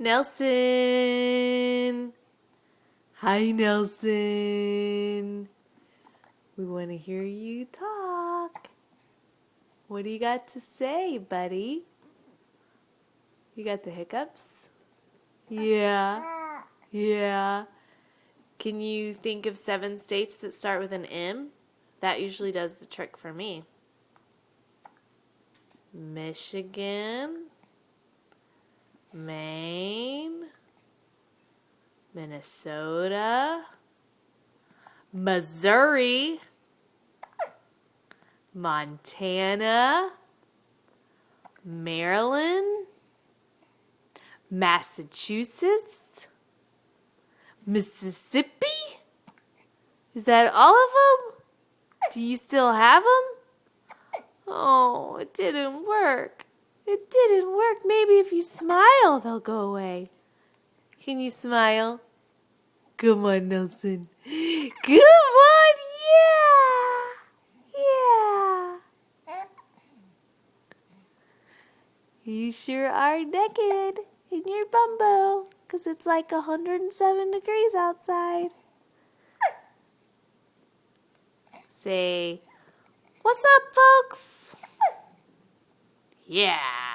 Nelson. Hi, Nelson. We want to hear you talk. What do you got to say, buddy? You got the hiccups? Yeah. Yeah. Can you think of 7 states that start with an M? That usually does the trick for me. Michigan, Maine, Minnesota, Missouri, Montana, Maryland, Massachusetts, Mississippi. Is that all of them? Do you still have them? Oh, it didn't work. It didn't work. Maybe if you smile, they'll go away. Can you smile? Come on, Nelson. Come on, yeah. Yeah. You sure are naked in your bumbo, 'cause it's like 107 degrees outside. Say, what's up, folks? Yeah.